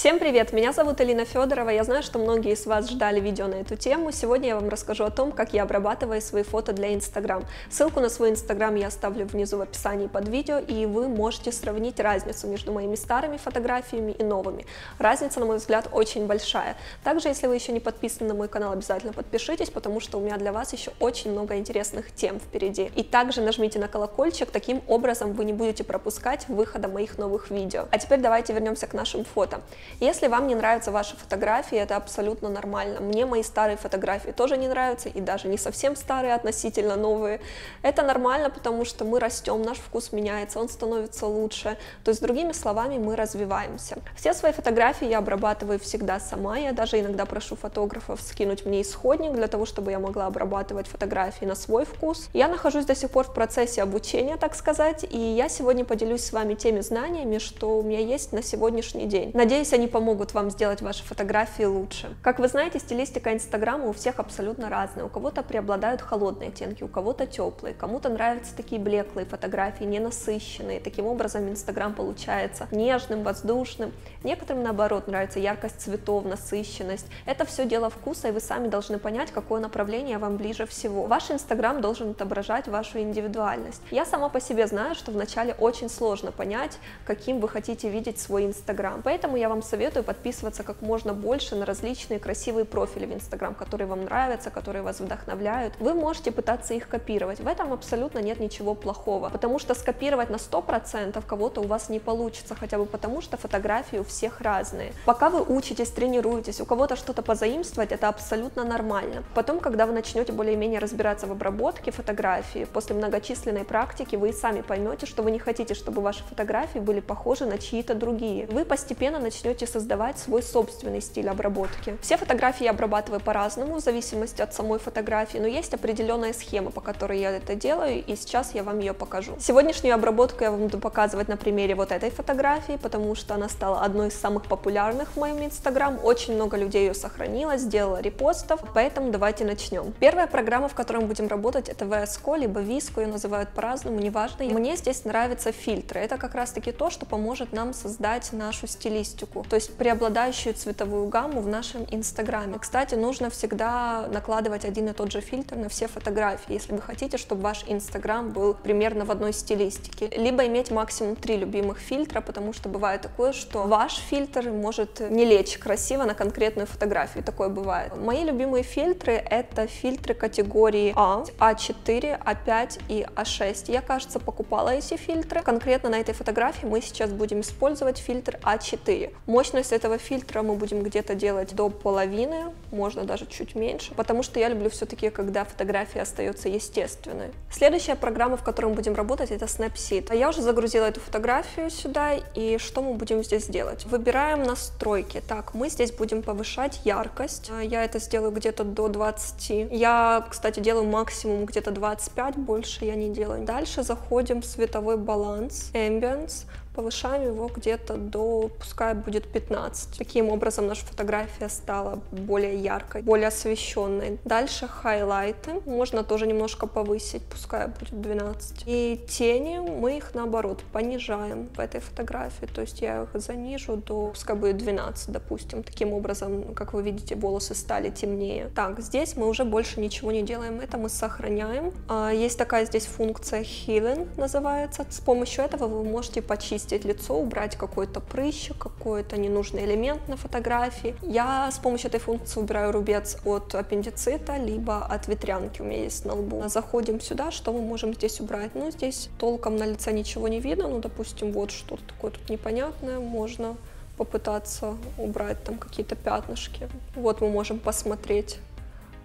Всем привет! Меня зовут Алина Федорова. Я знаю, что многие из вас ждали видео на эту тему. Сегодня я вам расскажу о том, как я обрабатываю свои фото для Instagram. Ссылку на свой Instagram я оставлю внизу в описании под видео, и вы можете сравнить разницу между моими старыми фотографиями и новыми. Разница, на мой взгляд, очень большая. Также, если вы еще не подписаны на мой канал, обязательно подпишитесь, потому что у меня для вас еще очень много интересных тем впереди. И также нажмите на колокольчик, таким образом вы не будете пропускать выхода моих новых видео. А теперь давайте вернемся к нашим фото. Если вам не нравятся ваши фотографии, это абсолютно нормально. Мне мои старые фотографии тоже не нравятся, и даже не совсем старые, относительно новые. Это нормально, потому что мы растем, наш вкус меняется, он становится лучше. То есть, другими словами, мы развиваемся. Все свои фотографии я обрабатываю всегда сама. Я даже иногда прошу фотографов скинуть мне исходник для того, чтобы я могла обрабатывать фотографии на свой вкус. Я нахожусь до сих пор в процессе обучения, так сказать, и я сегодня поделюсь с вами теми знаниями, что у меня есть на сегодняшний день. Надеюсь, они помогут вам сделать ваши фотографии лучше. Как вы знаете, стилистика Инстаграма у всех абсолютно разная. У кого-то преобладают холодные оттенки, у кого-то теплые, кому-то нравятся такие блеклые фотографии, ненасыщенные. Таким образом, Инстаграм получается нежным, воздушным. Некоторым, наоборот, нравится яркость цветов, насыщенность. Это все дело вкуса, и вы сами должны понять, какое направление вам ближе всего. Ваш Инстаграм должен отображать вашу индивидуальность. Я сама по себе знаю, что вначале очень сложно понять, каким вы хотите видеть свой Инстаграм. Поэтому я вам советую подписываться как можно больше на различные красивые профили в Instagram, которые вам нравятся, которые вас вдохновляют. Вы можете пытаться их копировать. В этом абсолютно нет ничего плохого, потому что скопировать на 100% кого-то у вас не получится, хотя бы потому, что фотографии у всех разные. Пока вы учитесь, тренируетесь, у кого-то что-то позаимствовать, это абсолютно нормально. Потом, когда вы начнете более-менее разбираться в обработке фотографии, после многочисленной практики вы и сами поймете, что вы не хотите, чтобы ваши фотографии были похожи на чьи-то другие. Вы постепенно начнете создавать свой собственный стиль обработки. Все фотографии я обрабатываю по-разному, в зависимости от самой фотографии, но есть определенная схема, по которой я это делаю, и сейчас я вам ее покажу. Сегодняшнюю обработку я вам буду показывать на примере вот этой фотографии, потому что она стала одной из самых популярных в моем Instagram, очень много людей ее сохранило, сделала репостов, поэтому давайте начнем. Первая программа, в которой мы будем работать, это VS Code, либо Visco, ее называют по-разному, неважно. Мне здесь нравятся фильтры, это как раз-таки то, что поможет нам создать нашу стилистику, то есть преобладающую цветовую гамму в нашем Инстаграме. Кстати, нужно всегда накладывать один и тот же фильтр на все фотографии, если вы хотите, чтобы ваш Инстаграм был примерно в одной стилистике. Либо иметь максимум 3 любимых фильтра, потому что бывает такое, что ваш фильтр может не лечь красиво на конкретную фотографию, такое бывает. Мои любимые фильтры — это фильтры категории А, А4, А5 и А6. Я, кажется, покупала эти фильтры. Конкретно на этой фотографии мы сейчас будем использовать фильтр А4. Мощность этого фильтра мы будем где-то делать до половины, можно даже чуть меньше, потому что я люблю все-таки, когда фотография остается естественной. Следующая программа, в которой мы будем работать, это Snapseed. Я уже загрузила эту фотографию сюда, и что мы будем здесь делать? Выбираем настройки. Так, мы здесь будем повышать яркость. Я это сделаю где-то до 20. Я, кстати, делаю максимум где-то 25, больше я не делаю. Дальше заходим в световой баланс, Ambience. Повышаем его где-то до, пускай будет 15. Таким образом наша фотография стала более яркой, более освещенной. Дальше хайлайты. Можно тоже немножко повысить, пускай будет 12. И тени мы их наоборот понижаем в этой фотографии. То есть я их занижу до, пускай будет 12, допустим. Таким образом, как вы видите, волосы стали темнее. Так, здесь мы уже больше ничего не делаем. Это мы сохраняем. Есть такая здесь функция Healing называется. С помощью этого вы можете почистить лицо, убрать какой-то прыщик, какой-то ненужный элемент на фотографии. Я с помощью этой функции убираю рубец от аппендицита, либо от ветрянки у меня есть на лбу. Заходим сюда, что мы можем здесь убрать? Ну, здесь толком на лице ничего не видно, ну, допустим, вот что-то такое тут непонятное, можно попытаться убрать там какие-то пятнышки. Вот мы можем посмотреть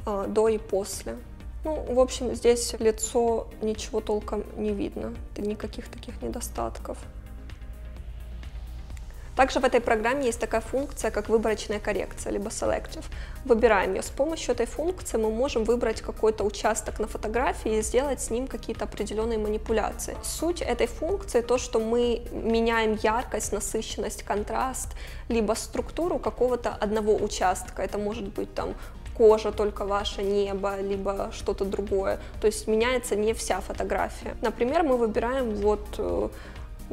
до и после. Ну, в общем, здесь лицо ничего толком не видно, никаких таких недостатков. Также в этой программе есть такая функция, как выборочная коррекция, либо selective. Выбираем ее. С помощью этой функции мы можем выбрать какой-то участок на фотографии и сделать с ним какие-то определенные манипуляции. Суть этой функции то, что мы меняем яркость, насыщенность, контраст, либо структуру какого-то одного участка. Это может быть там кожа только ваша, небо, либо что-то другое. То есть меняется не вся фотография. Например, мы выбираем вот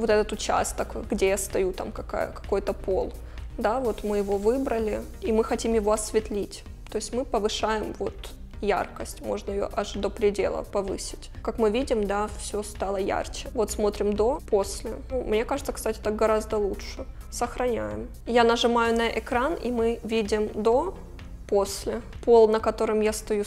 этот участок, где я стою, там какой-то пол. Да, вот мы его выбрали, и мы хотим его осветлить. То есть мы повышаем вот яркость, можно ее аж до предела повысить. Как мы видим, да, все стало ярче. Вот смотрим до, после. Ну, мне кажется, кстати, так гораздо лучше. Сохраняем. Я нажимаю на экран, и мы видим до, после. Пол, на котором я стою,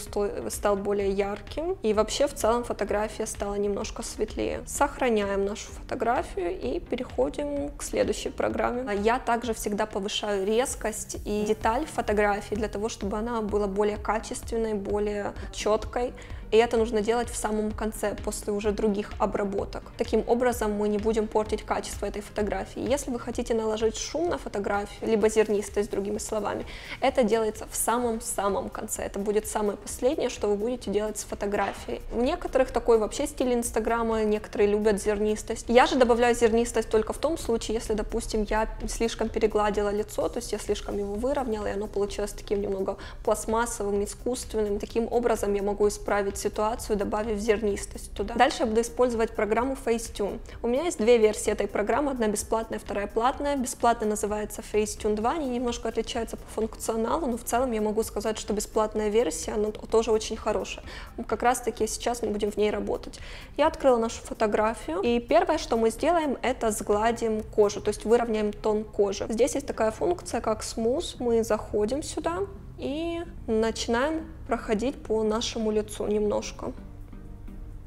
стал более ярким. И вообще, в целом, фотография стала немножко светлее. Сохраняем нашу фотографию и переходим к следующей программе. Я также всегда повышаю резкость и деталь фотографии для того, чтобы она была более качественной, более четкой. И это нужно делать в самом конце, после уже других обработок. Таким образом мы не будем портить качество этой фотографии. Если вы хотите наложить шум на фотографию, либо зернистость, другими словами, это делается в самом-самом конце. Это будет самое последнее, что вы будете делать с фотографией. У некоторых такой вообще стиль Инстаграма, некоторые любят зернистость. Я же добавляю зернистость только в том случае, если, допустим, я слишком перегладила лицо, то есть я слишком его выровняла, и оно получилось таким немного пластмассовым, искусственным. Таким образом я могу исправить ситуацию, добавив зернистость туда. Дальше я буду использовать программу Facetune. У меня есть две версии этой программы, одна бесплатная, вторая платная. Бесплатная называется Facetune 2, они немножко отличаются по функционалу, но в целом я могу сказать, что бесплатная версия, она тоже очень хорошая. Как раз таки сейчас мы будем в ней работать. Я открыла нашу фотографию, и первое, что мы сделаем, это сгладим кожу, то есть выровняем тон кожи. Здесь есть такая функция, как Smooth. Мы заходим сюда и начинаем проходить по нашему лицу немножко.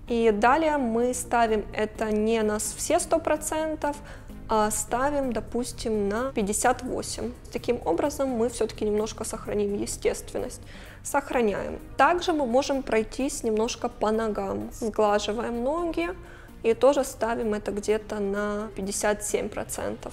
И далее мы ставим это не на все 100%, а ставим, допустим, на 58%. Таким образом мы все-таки немножко сохраним естественность. Сохраняем. Также мы можем пройтись немножко по ногам. Сглаживаем ноги и тоже ставим это где-то на 57%.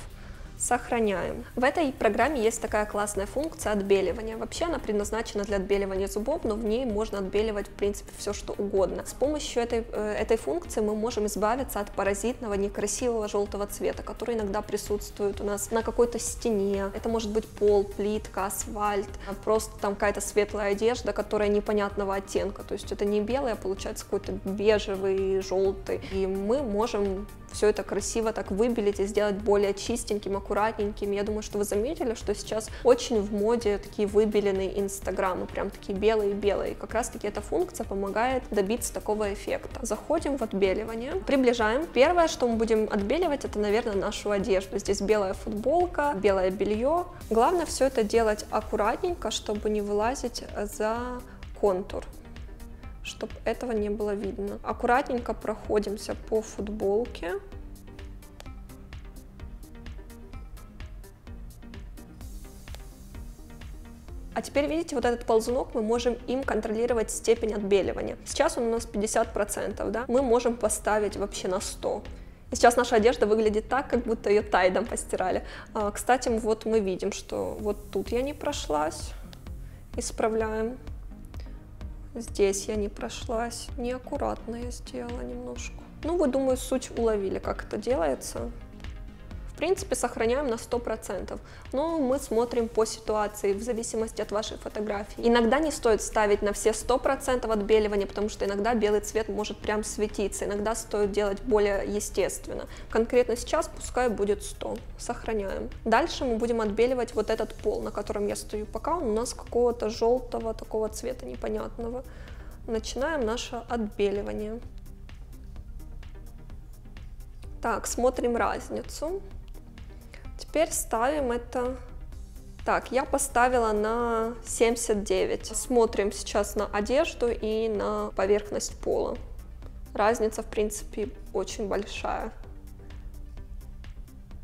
Сохраняем. В этой программе есть такая классная функция отбеливания. Вообще она предназначена для отбеливания зубов, но в ней можно отбеливать в принципе все что угодно. С помощью этой функции мы можем избавиться от паразитного некрасивого желтого цвета, который иногда присутствует у нас на какой-то стене. Это может быть пол, плитка, асфальт, просто там какая-то светлая одежда, которая непонятного оттенка. То есть это не белый, а получается какой-то бежевый, желтый. И мы можем все это красиво так выбелить и сделать более чистеньким, аккуратненьким. Я думаю, что вы заметили, что сейчас очень в моде такие выбеленные инстаграмы, прям такие белые-белые. Как раз таки эта функция помогает добиться такого эффекта. Заходим в отбеливание, приближаем. Первое, что мы будем отбеливать, это, наверное, нашу одежду. Здесь белая футболка, белое белье. Главное все это делать аккуратненько, чтобы не вылазить за контур, чтобы этого не было видно. Аккуратненько проходимся по футболке. А теперь, видите, вот этот ползунок, мы можем им контролировать степень отбеливания. Сейчас он у нас 50%, да? Мы можем поставить вообще на 100%. И сейчас наша одежда выглядит так, как будто ее тайдом постирали. Кстати, вот мы видим, что вот тут я не прошлась. Исправляем. Здесь я не прошлась. Неаккуратно я сделала немножко. Ну, вы, думаю, суть уловили, как это делается. В принципе, сохраняем на 100%, но мы смотрим по ситуации, в зависимости от вашей фотографии. Иногда не стоит ставить на все 100% отбеливания, потому что иногда белый цвет может прям светиться, иногда стоит делать более естественно. Конкретно сейчас пускай будет 100%. Сохраняем. Дальше мы будем отбеливать вот этот пол, на котором я стою. Пока он у нас какого-то желтого такого цвета непонятного. Начинаем наше отбеливание. Так, смотрим разницу. Теперь ставим это. Так, я поставила на 79. Смотрим сейчас на одежду и на поверхность пола. Разница, в принципе, очень большая.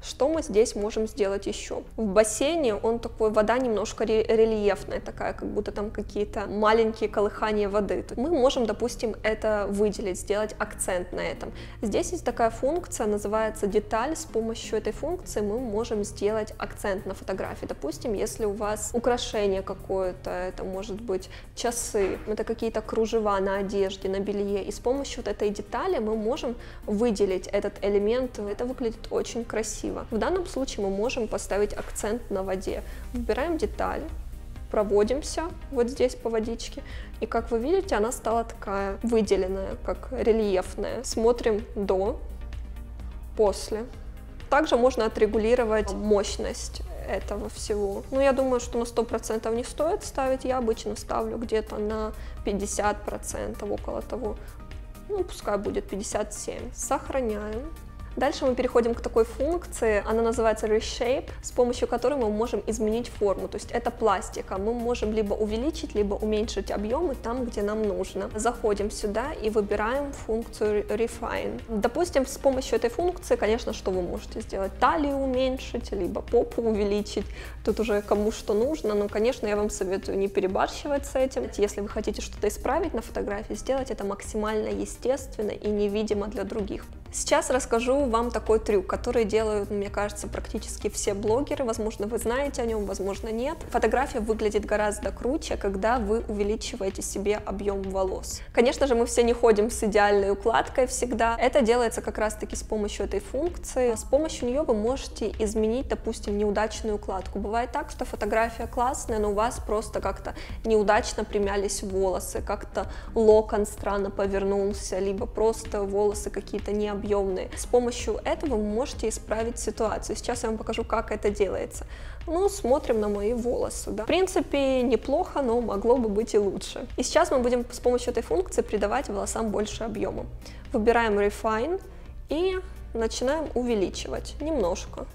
Что мы здесь можем сделать еще? В бассейне он такой, вода немножко рельефная такая, как будто там какие-то маленькие колыхания воды. Мы можем, допустим, это выделить, сделать акцент на этом. Здесь есть такая функция, называется деталь. С помощью этой функции мы можем сделать акцент на фотографии. Допустим, если у вас украшение какое-то, это может быть часы, это какие-то кружева на одежде, на белье. И с помощью вот этой детали мы можем выделить этот элемент. Это выглядит очень красиво. В данном случае мы можем поставить акцент на воде. Выбираем деталь, проводимся вот здесь по водичке, и как вы видите, она стала такая выделенная, как рельефная. Смотрим до, после. Также можно отрегулировать мощность этого всего. Но я думаю, что на 100% не стоит ставить, я обычно ставлю где-то на 50%, около того. Ну, пускай будет 57. Сохраняем. Дальше мы переходим к такой функции, она называется Reshape, с помощью которой мы можем изменить форму, то есть это пластика, мы можем либо увеличить, либо уменьшить объемы там, где нам нужно. Заходим сюда и выбираем функцию Refine. Допустим, с помощью этой функции, конечно, что вы можете сделать? Талию уменьшить, либо попу увеличить, тут уже кому что нужно, но, конечно, я вам советую не перебарщивать с этим. Если вы хотите что-то исправить на фотографии, сделать это максимально естественно и невидимо для других. Сейчас расскажу вам такой трюк, который делают, мне кажется, практически все блогеры. Возможно, вы знаете о нем, возможно, нет. Фотография выглядит гораздо круче, когда вы увеличиваете себе объем волос. Конечно же, мы все не ходим с идеальной укладкой всегда. Это делается как раз-таки с помощью этой функции. С помощью нее вы можете изменить, допустим, неудачную укладку. Бывает так, что фотография классная, но у вас просто как-то неудачно примялись волосы, как-то локон странно повернулся, либо просто волосы какие-то необъемные. С помощью этого вы можете исправить ситуацию. Сейчас я вам покажу, как это делается. Ну, смотрим на мои волосы. Да? В принципе, неплохо, но могло бы быть и лучше. И сейчас мы будем с помощью этой функции придавать волосам больше объема. Выбираем Refine и начинаем увеличивать немножко.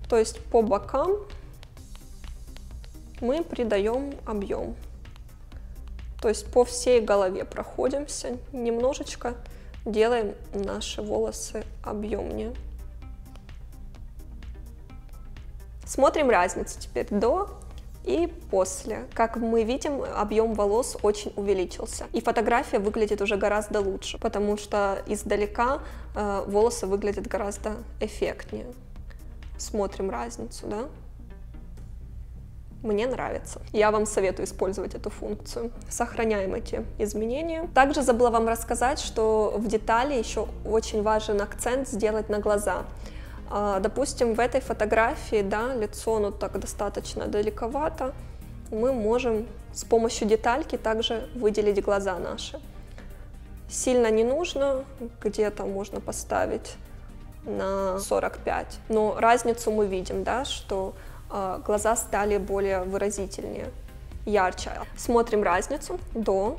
То есть по бокам мы придаем объем. То есть по всей голове проходимся немножечко. Делаем наши волосы объемнее. Смотрим разницу теперь до и после. Как мы видим, объем волос очень увеличился. И фотография выглядит уже гораздо лучше, потому что издалека волосы выглядят гораздо эффектнее. Смотрим разницу, да? Мне нравится. Я вам советую использовать эту функцию. Сохраняем эти изменения. Также забыла вам рассказать, что в детали еще очень важен акцент сделать на глаза. Допустим, в этой фотографии, да, лицо, ну, так достаточно далековато, мы можем с помощью детальки также выделить глаза наши. Сильно не нужно, где-то можно поставить на 45, но разницу мы видим, да, что глаза стали более выразительнее, ярче. Смотрим разницу до,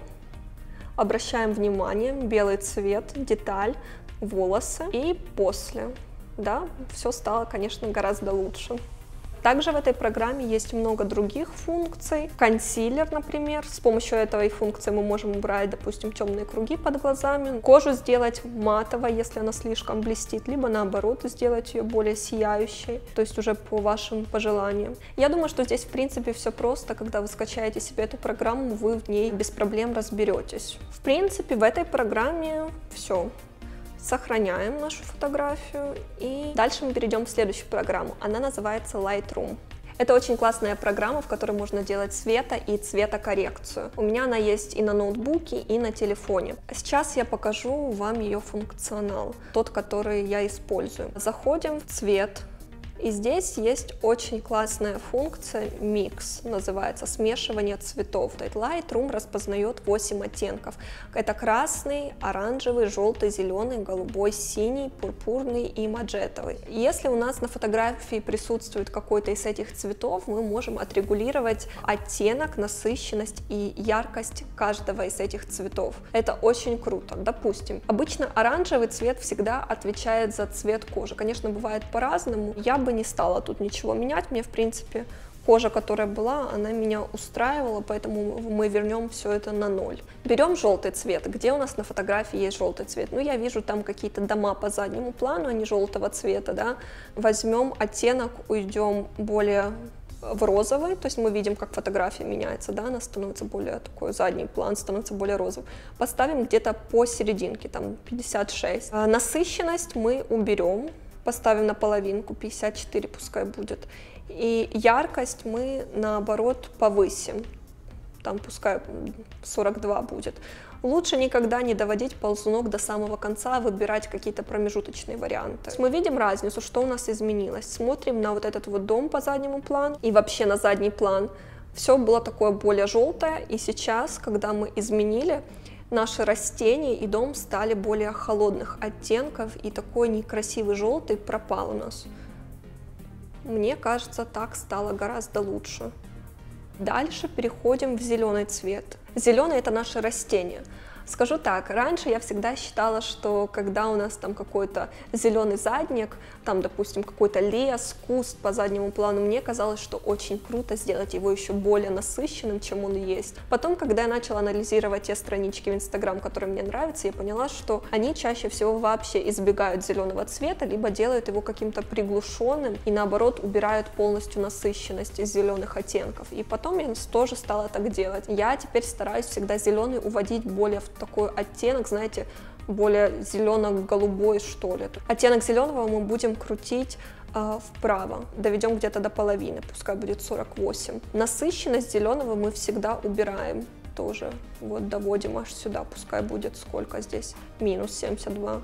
обращаем внимание, белый цвет, деталь, волосы и после, да, все стало, конечно, гораздо лучше. Также в этой программе есть много других функций. Консилер, например. С помощью этой функции мы можем убрать, допустим, темные круги под глазами. Кожу сделать матовой, если она слишком блестит, либо наоборот сделать ее более сияющей, то есть уже по вашим пожеланиям. Я думаю, что здесь в принципе все просто. Когда вы скачаете себе эту программу, вы в ней без проблем разберетесь. В принципе, в этой программе все. Сохраняем нашу фотографию и дальше мы перейдем в следующую программу. Она называется Lightroom. Это очень классная программа, в которой можно делать цвета и цветокоррекцию. У меня она есть и на ноутбуке, и на телефоне. Сейчас я покажу вам ее функционал, тот, который я использую. Заходим в цвет. И здесь есть очень классная функция Mix, называется смешивание цветов. Lightroom распознает 8 оттенков. Это красный, оранжевый, желтый, зеленый, голубой, синий, пурпурный и маджетовый. Если у нас на фотографии присутствует какой-то из этих цветов, мы можем отрегулировать оттенок, насыщенность и яркость каждого из этих цветов. Это очень круто. Допустим, обычно оранжевый цвет всегда отвечает за цвет кожи. Конечно, бывает по-разному. Я бы не стала тут ничего менять, мне в принципе кожа, которая была, она меня устраивала, поэтому мы вернем все это на 0. Берем желтый цвет. Где у нас на фотографии есть желтый цвет? Ну, я вижу там какие-то дома по заднему плану, они желтого цвета, да. Возьмем оттенок, уйдем более в розовый, то есть мы видим, как фотография меняется, да, она становится более такой, задний план становится более розовым. Поставим где-то посерединке, там 56. Насыщенность мы уберем. Поставим на половинку, 54 пускай будет. И яркость мы, наоборот, повысим. Там пускай 42 будет. Лучше никогда не доводить ползунок до самого конца, а выбирать какие-то промежуточные варианты. Мы видим разницу, что у нас изменилось. Смотрим на вот этот вот дом по заднему плану и вообще на задний план. Все было такое более желтое, и сейчас, когда мы изменили, наши растения и дом стали более холодных оттенков, и такой некрасивый желтый пропал у нас. Мне кажется, так стало гораздо лучше. Дальше переходим в зеленый цвет. Зеленый — это наше растение. Скажу так, раньше я всегда считала, что когда у нас там какой-то зеленый задник, там, допустим, какой-то лес, куст по заднему плану, мне казалось, что очень круто сделать его еще более насыщенным, чем он есть. Потом, когда я начала анализировать те странички в Instagram, которые мне нравятся, я поняла, что они чаще всего вообще избегают зеленого цвета, либо делают его каким-то приглушенным и, наоборот, убирают полностью насыщенность из зеленых оттенков. И потом я тоже стала так делать. Я теперь стараюсь всегда зеленый уводить более в такой оттенок, знаете, более зелено-голубой, что ли. Оттенок зеленого мы будем крутить вправо, доведем где-то до половины, пускай будет 48. Насыщенность зеленого мы всегда убираем тоже, вот доводим аж сюда, пускай будет сколько здесь, минус 72.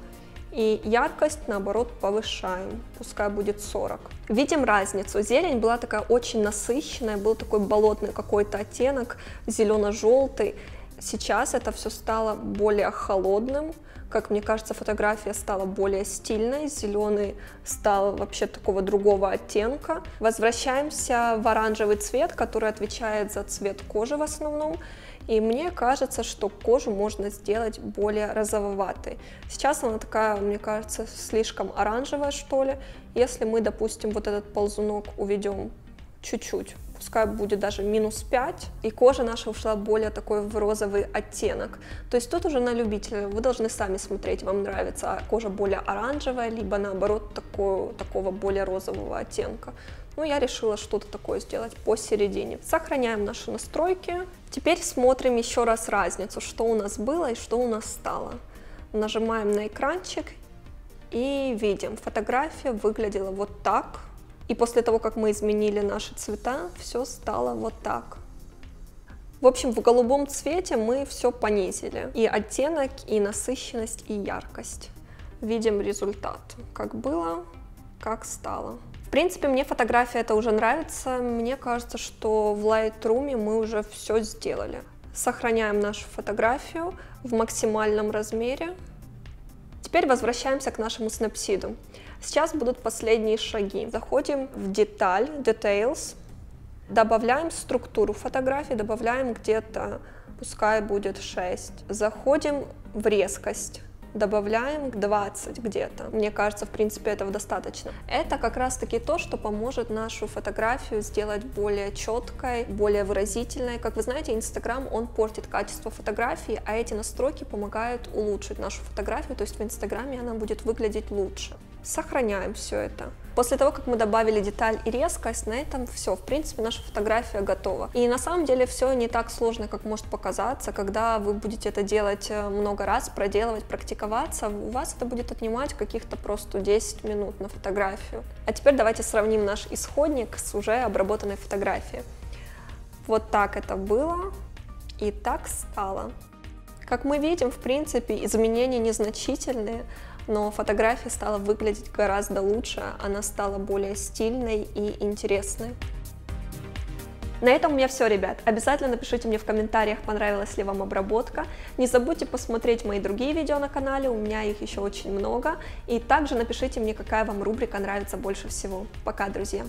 И яркость, наоборот, повышаем, пускай будет 40. Видим разницу. Зелень была такая очень насыщенная, был такой болотный какой-то оттенок, зелено-желтый. Сейчас это все стало более холодным. Как мне кажется, фотография стала более стильной, зеленый стал вообще такого другого оттенка. Возвращаемся в оранжевый цвет, который отвечает за цвет кожи в основном. И мне кажется, что кожу можно сделать более розововатой. Сейчас она такая, мне кажется, слишком оранжевая, что ли. Если мы, допустим, вот этот ползунок уведем чуть-чуть, пускай будет даже минус 5, и кожа наша ушла более такой в розовый оттенок. То есть тут уже на любителя, вы должны сами смотреть, вам нравится кожа более оранжевая, либо наоборот такого более розового оттенка. Ну, я решила что-то такое сделать посередине. Сохраняем наши настройки. Теперь смотрим еще раз разницу, что у нас было и что у нас стало. Нажимаем на экранчик и видим, фотография выглядела вот так. И после того, как мы изменили наши цвета, все стало вот так. В общем, в голубом цвете мы все понизили. И оттенок, и насыщенность, и яркость. Видим результат. Как было, как стало. В принципе, мне фотография эта уже нравится. Мне кажется, что в Lightroom мы уже все сделали. Сохраняем нашу фотографию в максимальном размере. Теперь возвращаемся к нашему снапсиду. Сейчас будут последние шаги. Заходим в деталь, Details, добавляем структуру фотографии, добавляем где-то, пускай будет 6. Заходим в резкость, добавляем 20 где-то. Мне кажется, в принципе, этого достаточно. Это как раз-таки то, что поможет нашу фотографию сделать более четкой, более выразительной. Как вы знаете, Instagram, он портит качество фотографии, а эти настройки помогают улучшить нашу фотографию, то есть в Инстаграме она будет выглядеть лучше. Сохраняем все это. После того, как мы добавили деталь и резкость, на этом все. В принципе, наша фотография готова. И на самом деле все не так сложно, как может показаться. Когда вы будете это делать много раз, проделывать, практиковаться, у вас это будет отнимать каких-то просто 10 минут на фотографию. А теперь давайте сравним наш исходник с уже обработанной фотографией. Вот так это было и так стало. Как мы видим, в принципе, изменения незначительные, но фотография стала выглядеть гораздо лучше, она стала более стильной и интересной. На этом у меня все, ребят. Обязательно напишите мне в комментариях, понравилась ли вам обработка. Не забудьте посмотреть мои другие видео на канале, у меня их еще очень много. И также напишите мне, какая вам рубрика нравится больше всего. Пока, друзья!